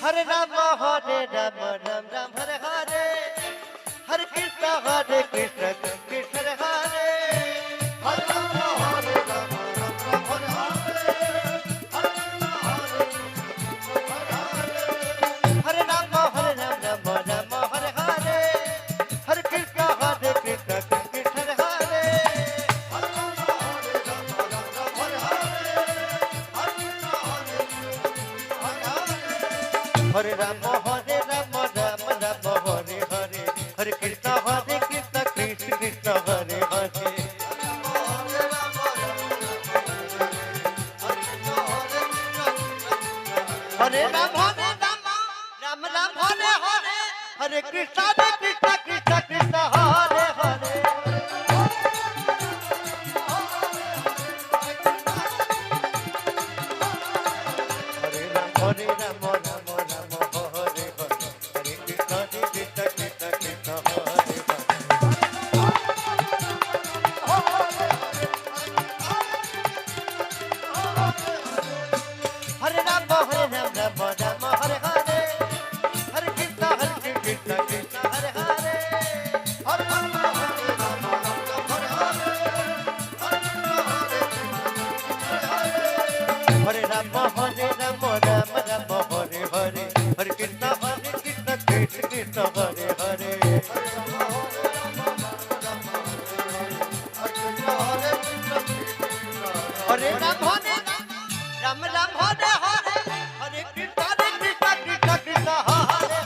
Hare Rama, Hare Rama, Ram Ram, Hare Hare. Hare Krishna, Krishna Hare Hare. Hare Rama, Hare Rama, Ram Ram, Hare Hare. Hare Rama, Hare Rama, Rama Hare Hare. Hare Krishna, Krishna Hare Hare. Hare Rama, Hare Rama, Ram Ram, Hare Hare. Hare Rama, Hare Rama, Rama Rama, Hare Hare. Hare Krishna, Krishna Krishna Hare Hare. Hare Rama, Rama Rama, Hare Hare. Hare Krishna, Krishna Krishna Hare Hare. Hare Rama, Rama Rama, Hare Hare. Hare Krishna, Krishna Krishna Hare Hare. Hare Rama, Rama Rama, Hare Hare. Hare Krishna, Krishna Hare Hare. Hare Rama, Rama Hare Hare. Hare Rama, Rama Rama, Hare Hare. Hare Krishna, Krishna Krishna Hare Hare. Hare Rama, Rama Rama, Hare Hare. Hare Krishna, Krishna Krishna Hare Hare.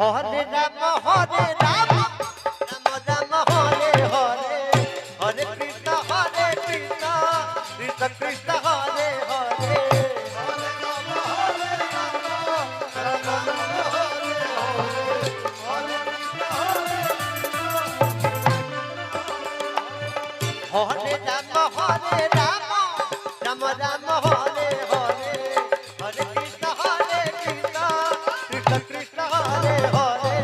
Hare Rama, Hare Rama, Rama Rama, Hare Hare. Hare Krishna, Krishna Krishna Hare Hare. Hare Rama, Hare Rama, Rama Rama, Hare Hare. Hare Krishna, Hare Rama, Hare Rama, Rama Rama, Hare Hare. Hare Krishna, Krishna Krishna Hare Hare.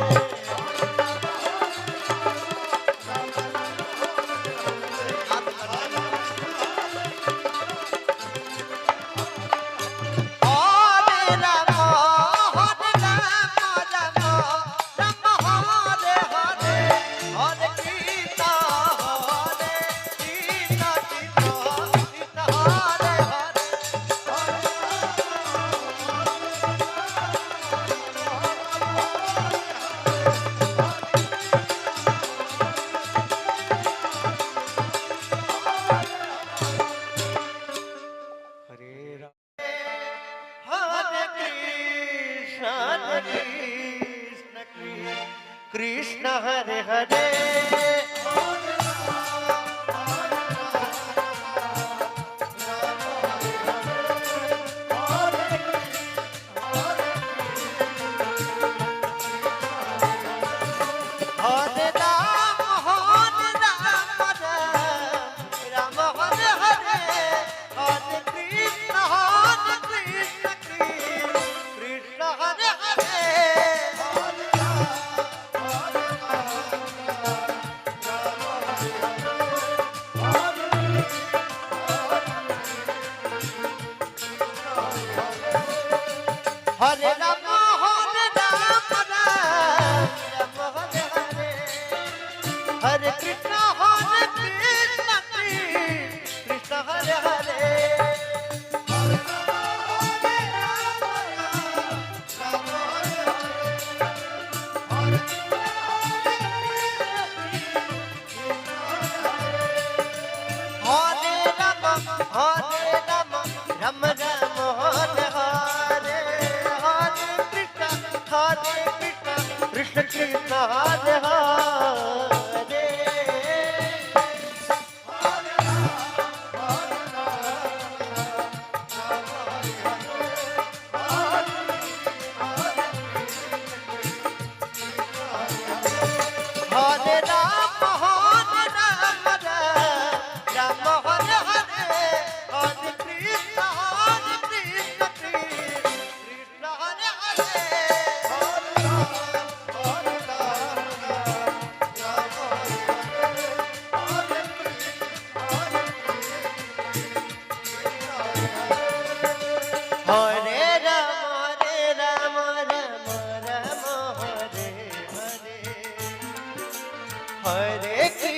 Krishna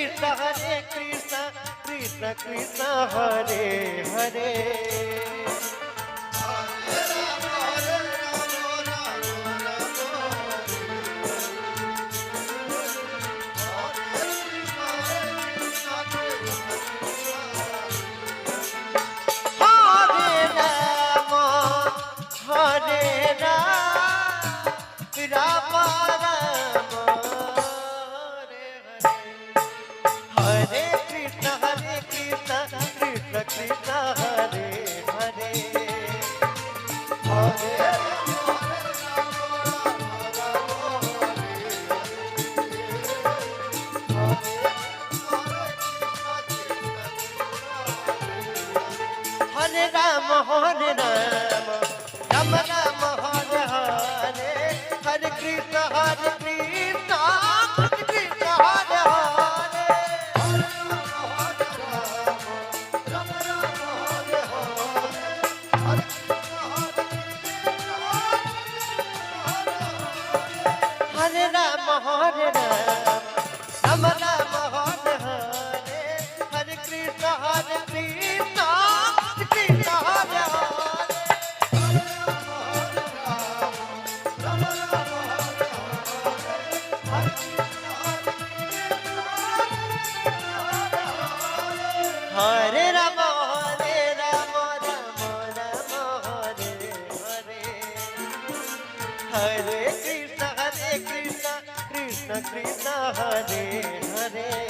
Krishna Krishna Krishna Hare Hare Hare Ram Ram Ram Hare Krishna Krishna Krishna Hare Hare Hare Hare Ram Ram Ram Hare Hare Hare Krishna Krishna Krishna Hare Hare Hare Ram Ram Ram Hare Hare Hare Krishna Krishna Krishna Hare Hare Ram Ram Ram Hare Hare Hare Krishna Krishna Krishna Hare Hare